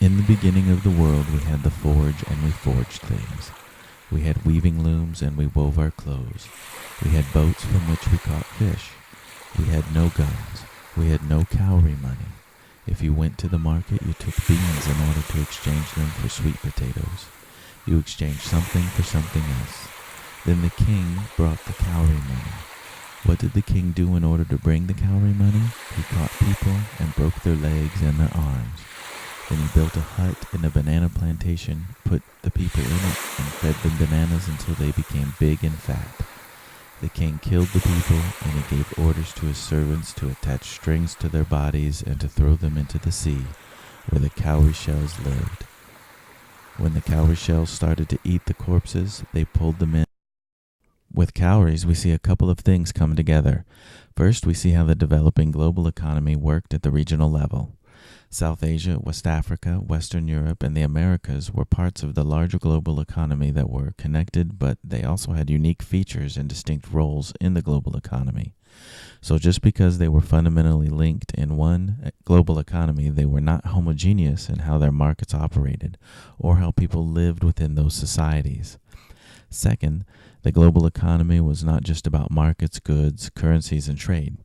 In the beginning of the world we had the forge and we forged things. We had weaving looms and we wove our clothes. We had boats from which we caught fish. We had no guns. We had no cowrie money. If you went to the market, you took beans in order to exchange them for sweet potatoes. You exchanged something for something else. Then the king brought the cowrie money. What did the king do in order to bring the cowrie money? He caught people and broke their legs and their arms. Then he built a hut in a banana plantation, put the people in it, and fed them bananas until they became big and fat. The king killed the people, and he gave orders to his servants to attach strings to their bodies and to throw them into the sea, where the cowrie shells lived. When the cowrie shells started to eat the corpses, they pulled them in. With cowries, we see a couple of things come together. First, we see how the developing global economy worked at the regional level. South Asia, West Africa, Western Europe, and the Americas were parts of the larger global economy that were connected, but they also had unique features and distinct roles in the global economy. So just because they were fundamentally linked in one global economy, they were not homogeneous in how their markets operated or how people lived within those societies. Second, the global economy was not just about markets, goods, currencies, and trade.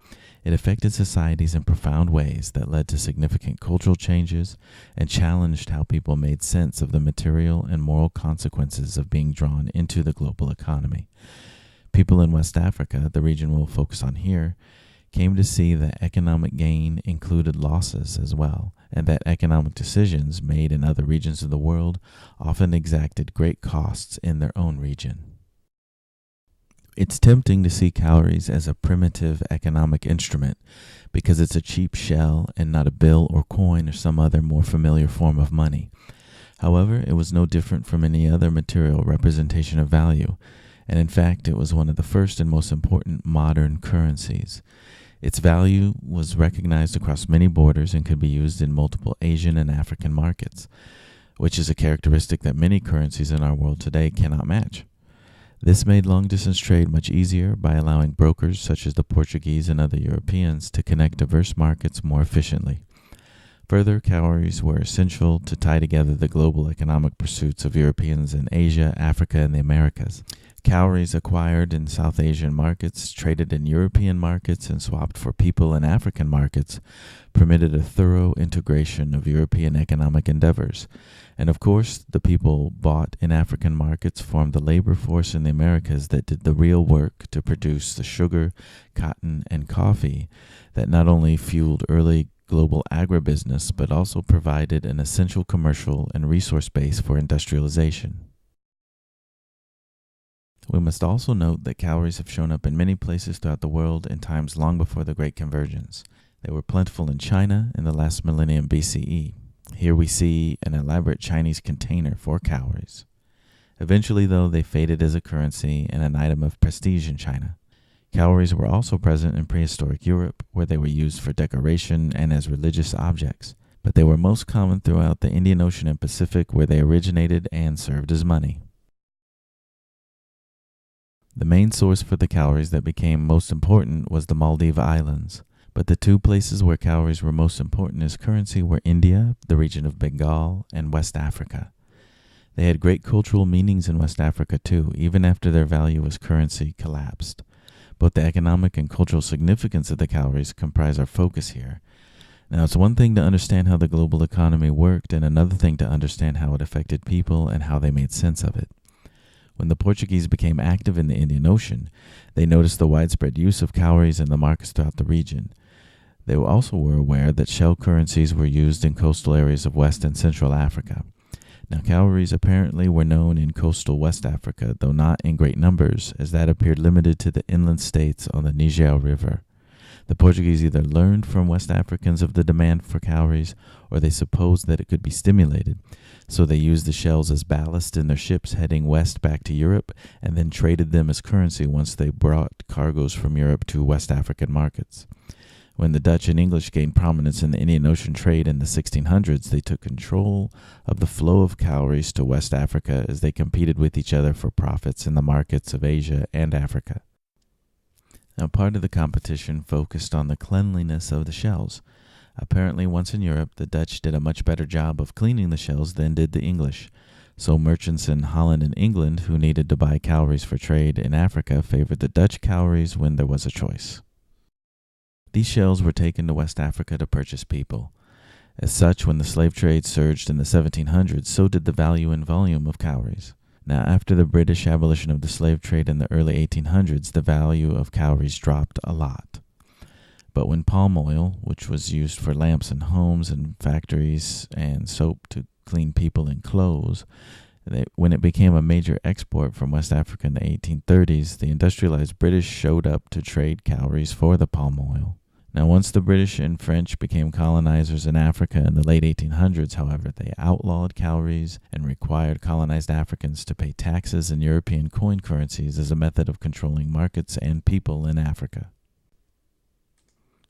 It affected societies in profound ways that led to significant cultural changes and challenged how people made sense of the material and moral consequences of being drawn into the global economy. People in West Africa, the region we'll focus on here, came to see that economic gain included losses as well, and that economic decisions made in other regions of the world often exacted great costs in their own region. It's tempting to see cowries as a primitive economic instrument because it's a cheap shell and not a bill or coin or some other more familiar form of money. However, it was no different from any other material representation of value, and in fact, it was one of the first and most important modern currencies. Its value was recognized across many borders and could be used in multiple Asian and African markets, which is a characteristic that many currencies in our world today cannot match. This made long-distance trade much easier by allowing brokers such as the Portuguese and other Europeans to connect diverse markets more efficiently. Further, cowries were essential to tie together the global economic pursuits of Europeans in Asia, Africa, and the Americas. Cowries acquired in South Asian markets, traded in European markets, and swapped for people in African markets permitted a thorough integration of European economic endeavors. And of course, the people bought in African markets formed the labor force in the Americas that did the real work to produce the sugar, cotton, and coffee that not only fueled early global agribusiness, but also provided an essential commercial and resource base for industrialization. We must also note that cowries have shown up in many places throughout the world in times long before the Great Convergence. They were plentiful in China in the last millennium BCE. Here we see an elaborate Chinese container for cowries. Eventually, though, they faded as a currency and an item of prestige in China. Cowries were also present in prehistoric Europe, where they were used for decoration and as religious objects, but they were most common throughout the Indian Ocean and Pacific, where they originated and served as money. The main source for the cowries that became most important was the Maldive Islands, but the two places where cowries were most important as currency were India, the region of Bengal, and West Africa. They had great cultural meanings in West Africa too, even after their value as currency collapsed. Both the economic and cultural significance of the cowries comprise our focus here. Now, it's one thing to understand how the global economy worked, and another thing to understand how it affected people and how they made sense of it. When the Portuguese became active in the Indian Ocean, they noticed the widespread use of cowries in the markets throughout the region. They also were aware that shell currencies were used in coastal areas of West and Central Africa. Now, cowries apparently were known in coastal West Africa, though not in great numbers, as that appeared limited to the inland states on the Niger River. The Portuguese either learned from West Africans of the demand for cowries, or they supposed that it could be stimulated, so they used the shells as ballast in their ships heading west back to Europe, and then traded them as currency once they brought cargoes from Europe to West African markets. When the Dutch and English gained prominence in the Indian Ocean trade in the 1600s, they took control of the flow of cowries to West Africa as they competed with each other for profits in the markets of Asia and Africa. Now, part of the competition focused on the cleanliness of the shells. Apparently, once in Europe, the Dutch did a much better job of cleaning the shells than did the English. So merchants in Holland and England who needed to buy cowries for trade in Africa favored the Dutch cowries when there was a choice. These shells were taken to West Africa to purchase people. As such, when the slave trade surged in the 1700s, so did the value and volume of cowries. Now, after the British abolition of the slave trade in the early 1800s, the value of cowries dropped a lot. But when palm oil, which was used for lamps in homes and factories, and soap to clean people and clothes, when it became a major export from West Africa in the 1830s, the industrialized British showed up to trade cowries for the palm oil. Now, once the British and French became colonizers in Africa in the late 1800s, however, they outlawed cowries and required colonized Africans to pay taxes in European coin currencies as a method of controlling markets and people in Africa.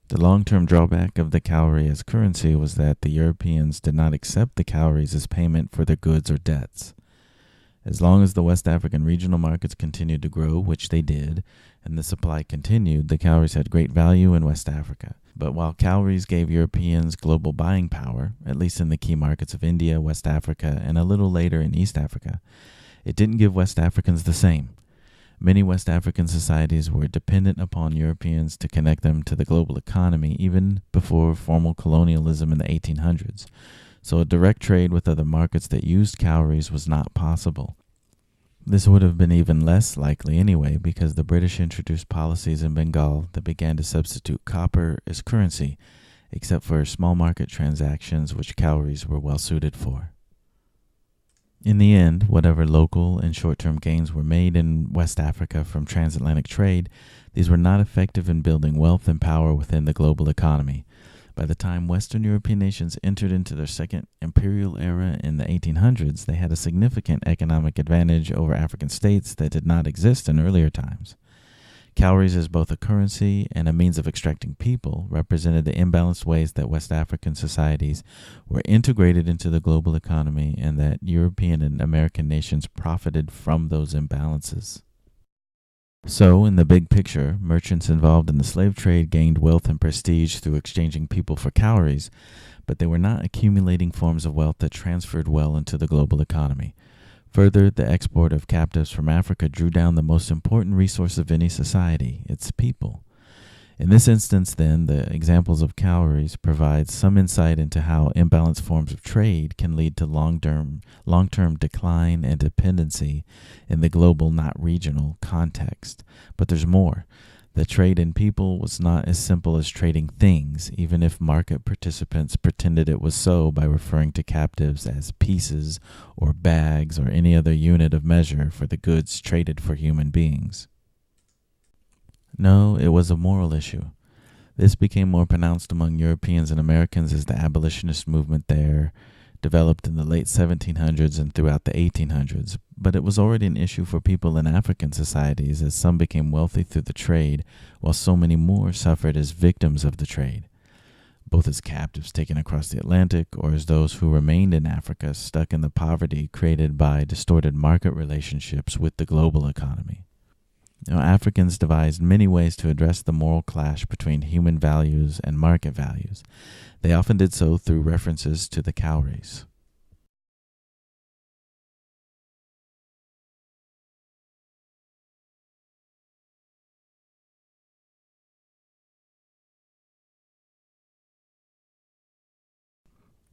The long-term drawback of the cowrie as currency was that the Europeans did not accept the cowries as payment for their goods or debts. As long as the West African regional markets continued to grow, which they did, and the supply continued, the cowries had great value in West Africa. But while cowries gave Europeans global buying power, at least in the key markets of India, West Africa, and a little later in East Africa, it didn't give West Africans the same. Many West African societies were dependent upon Europeans to connect them to the global economy even before formal colonialism in the 1800s. So a direct trade with other markets that used cowries was not possible. This would have been even less likely anyway because the British introduced policies in Bengal that began to substitute copper as currency, except for small market transactions which cowries were well suited for. In the end, whatever local and short-term gains were made in West Africa from transatlantic trade, these were not effective in building wealth and power within the global economy. By the time Western European nations entered into their second imperial era in the 1800s, they had a significant economic advantage over African states that did not exist in earlier times. Cowries as both a currency and a means of extracting people represented the imbalanced ways that West African societies were integrated into the global economy and that European and American nations profited from those imbalances. So, in the big picture, merchants involved in the slave trade gained wealth and prestige through exchanging people for cowries, but they were not accumulating forms of wealth that transferred well into the global economy. Further, the export of captives from Africa drew down the most important resource of any society, its people. In this instance, then, the examples of cowries provide some insight into how imbalanced forms of trade can lead to long-term decline and dependency in the global, not regional, context. But there's more. The trade in people was not as simple as trading things, even if market participants pretended it was so by referring to captives as pieces or bags or any other unit of measure for the goods traded for human beings. No, it was a moral issue. This became more pronounced among Europeans and Americans as the abolitionist movement there developed in the late 1700s and throughout the 1800s, but it was already an issue for people in African societies as some became wealthy through the trade, while so many more suffered as victims of the trade, both as captives taken across the Atlantic or as those who remained in Africa stuck in the poverty created by distorted market relationships with the global economy. Now, Africans devised many ways to address the moral clash between human values and market values. They often did so through references to the cowries.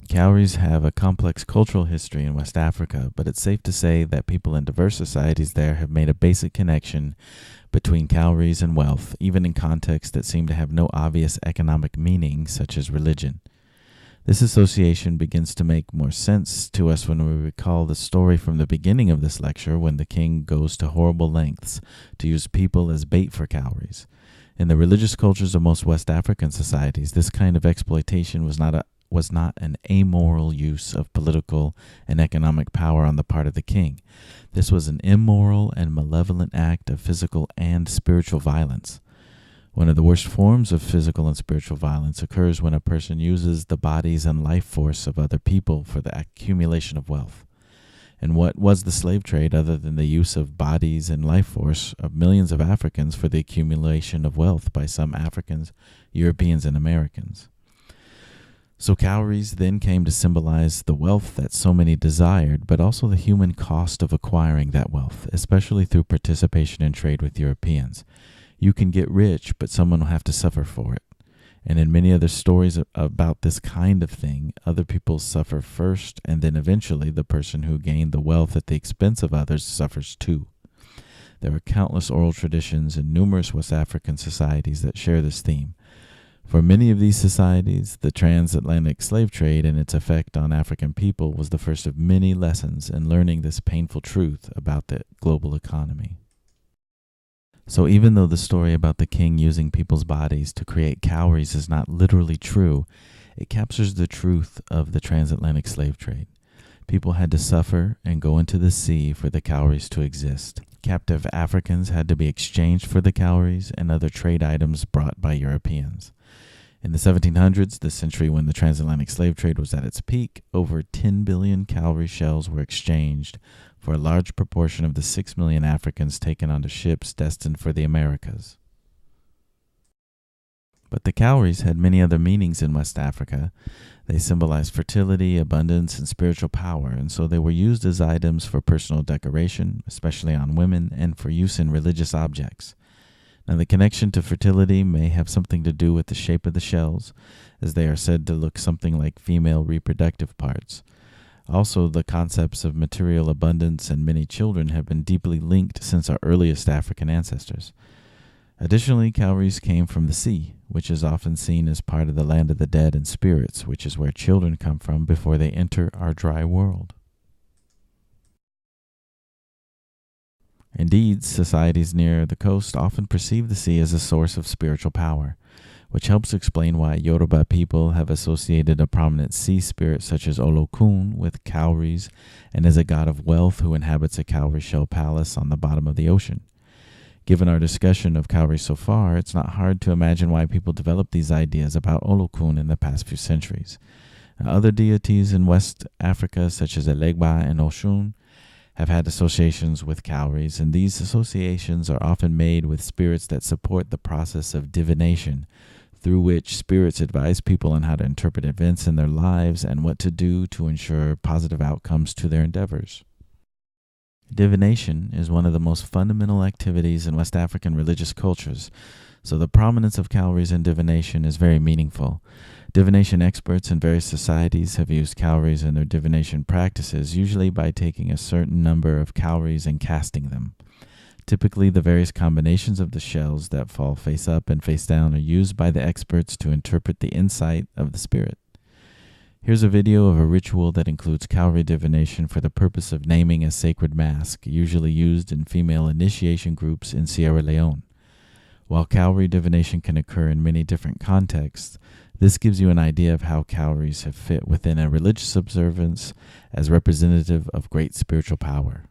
Cowries have a complex cultural history in West Africa, but it's safe to say that people in diverse societies there have made a basic connection between cowries and wealth, even in contexts that seem to have no obvious economic meaning, such as religion. This association begins to make more sense to us when we recall the story from the beginning of this lecture when the king goes to horrible lengths to use people as bait for cowries. In the religious cultures of most West African societies, this kind of exploitation was not an amoral use of political and economic power on the part of the king. This was an immoral and malevolent act of physical and spiritual violence. One of the worst forms of physical and spiritual violence occurs when a person uses the bodies and life force of other people for the accumulation of wealth. And what was the slave trade other than the use of bodies and life force of millions of Africans for the accumulation of wealth by some Africans, Europeans, and Americans? So cowries then came to symbolize the wealth that so many desired, but also the human cost of acquiring that wealth, especially through participation in trade with Europeans. You can get rich, but someone will have to suffer for it. And in many other stories about this kind of thing, other people suffer first, and then eventually the person who gained the wealth at the expense of others suffers too. There are countless oral traditions in numerous West African societies that share this theme. For many of these societies, the transatlantic slave trade and its effect on African people was the first of many lessons in learning this painful truth about the global economy. So even though the story about the king using people's bodies to create cowries is not literally true, it captures the truth of the transatlantic slave trade. People had to suffer and go into the sea for the cowries to exist. Captive Africans had to be exchanged for the cowries and other trade items brought by Europeans. In the 1700s, the century when the transatlantic slave trade was at its peak, over 10 billion cowrie shells were exchanged for a large proportion of the 6 million Africans taken onto ships destined for the Americas. But the cowries had many other meanings in West Africa. They symbolized fertility, abundance, and spiritual power, and so they were used as items for personal decoration, especially on women, and for use in religious objects. Now, the connection to fertility may have something to do with the shape of the shells, as they are said to look something like female reproductive parts. Also, the concepts of material abundance and many children have been deeply linked since our earliest African ancestors. Additionally, cowries came from the sea, which is often seen as part of the land of the dead and spirits, which is where children come from before they enter our dry world. Indeed, societies near the coast often perceive the sea as a source of spiritual power, which helps explain why Yoruba people have associated a prominent sea spirit such as Olokun with cowries and as a god of wealth who inhabits a cowrie shell palace on the bottom of the ocean. Given our discussion of cowries so far, it's not hard to imagine why people developed these ideas about Olokun in the past few centuries. Other deities in West Africa, such as Elegba and Oshun, have had associations with cowries, and these associations are often made with spirits that support the process of divination, through which spirits advise people on how to interpret events in their lives and what to do to ensure positive outcomes to their endeavors. Divination is one of the most fundamental activities in West African religious cultures, so the prominence of cowries in divination is very meaningful. Divination experts in various societies have used cowries in their divination practices, usually by taking a certain number of cowries and casting them. Typically, the various combinations of the shells that fall face up and face down are used by the experts to interpret the insight of the spirit. Here's a video of a ritual that includes cowrie divination for the purpose of naming a sacred mask, usually used in female initiation groups in Sierra Leone. While cowrie divination can occur in many different contexts, this gives you an idea of how cowries have fit within a religious observance as representative of great spiritual power.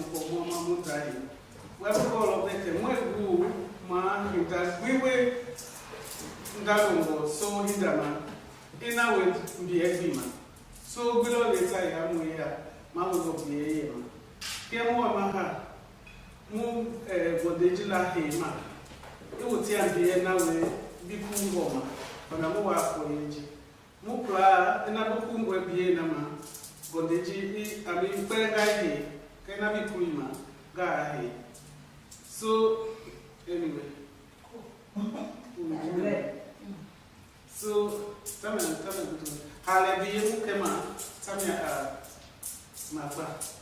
for Mama Mutai. We have to call of the Mwegu, Ma, that we were Ndalongo, so Hidama, in our way to be a demon. So below the time, we are Mamas of the Aim. Kemo Maha, Moon, Bodejila Hema. It would tear the Nawe, Bikum Goma, but I'm more for Inji. Mukla, and Abukum will be a nama. Bodeji, I mean, Peregai, can I be Kulima, Gahi. So, anyway. So, tell me, how be you came out? Tell me, my father.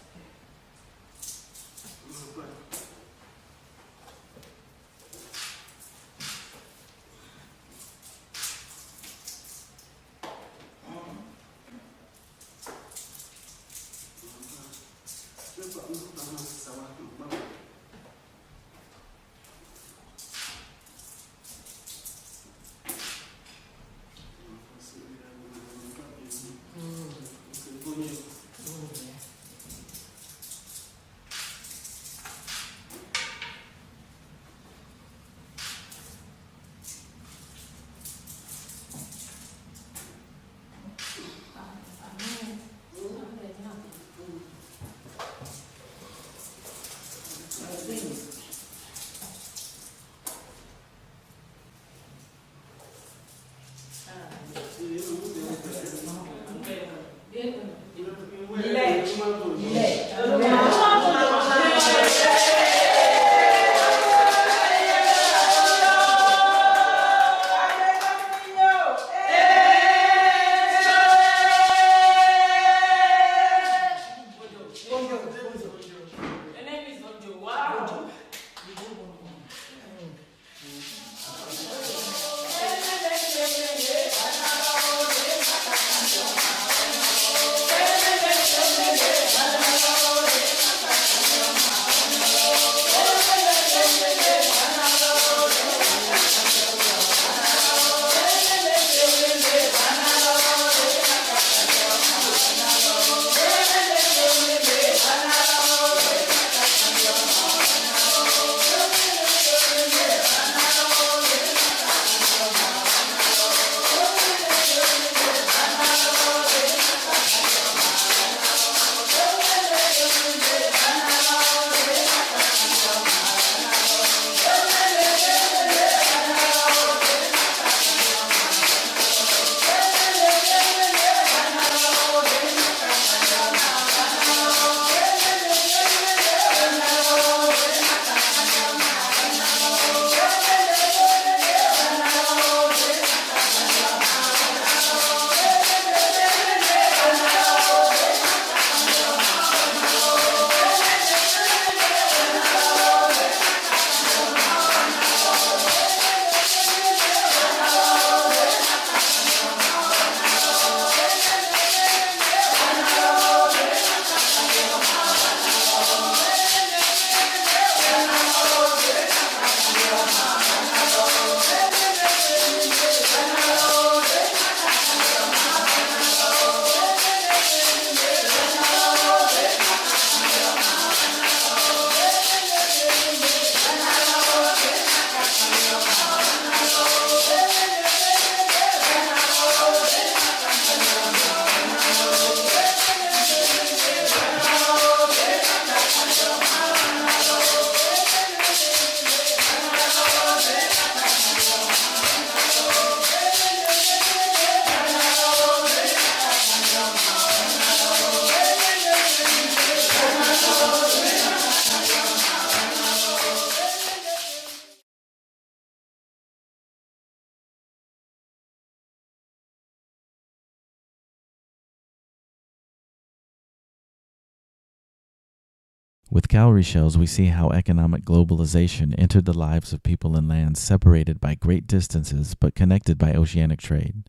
With cowrie shells, we see how economic globalization entered the lives of people in lands separated by great distances but connected by oceanic trade.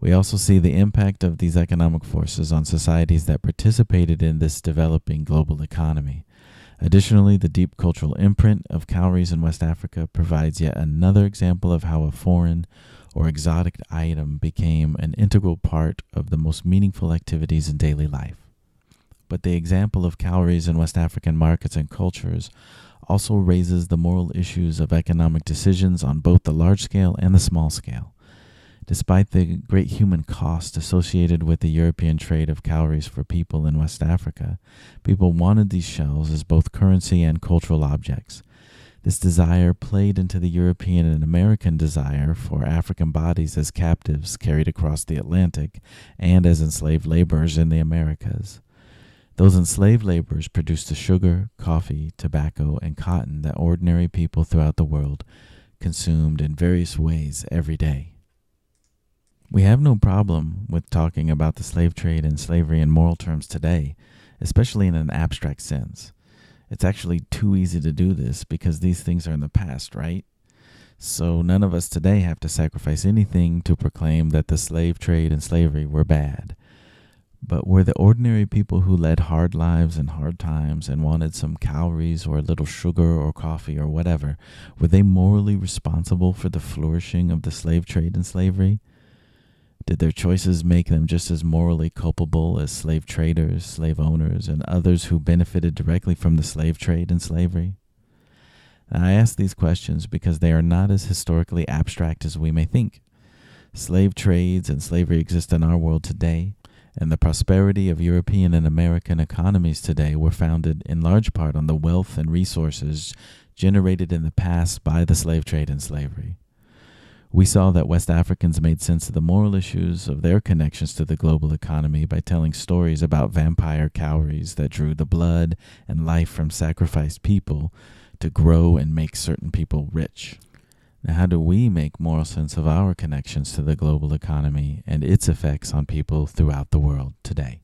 We also see the impact of these economic forces on societies that participated in this developing global economy. Additionally, the deep cultural imprint of cowries in West Africa provides yet another example of how a foreign or exotic item became an integral part of the most meaningful activities in daily life. But the example of cowries in West African markets and cultures also raises the moral issues of economic decisions on both the large scale and the small scale. Despite the great human cost associated with the European trade of cowries for people in West Africa, people wanted these shells as both currency and cultural objects. This desire played into the European and American desire for African bodies as captives carried across the Atlantic and as enslaved laborers in the Americas. Those enslaved laborers produced the sugar, coffee, tobacco, and cotton that ordinary people throughout the world consumed in various ways every day. We have no problem with talking about the slave trade and slavery in moral terms today, especially in an abstract sense. It's actually too easy to do this because these things are in the past, right? So none of us today have to sacrifice anything to proclaim that the slave trade and slavery were bad. But were the ordinary people who led hard lives in hard times and wanted some cowries or a little sugar or coffee or whatever, were they morally responsible for the flourishing of the slave trade and slavery? Did their choices make them just as morally culpable as slave traders, slave owners, and others who benefited directly from the slave trade and slavery? Now, I ask these questions because they are not as historically abstract as we may think. Slave trades and slavery exist in our world today, and the prosperity of European and American economies today were founded in large part on the wealth and resources generated in the past by the slave trade and slavery. We saw that West Africans made sense of the moral issues of their connections to the global economy by telling stories about vampire cowries that drew the blood and life from sacrificed people to grow and make certain people rich. Now, how do we make moral sense of our connections to the global economy and its effects on people throughout the world today?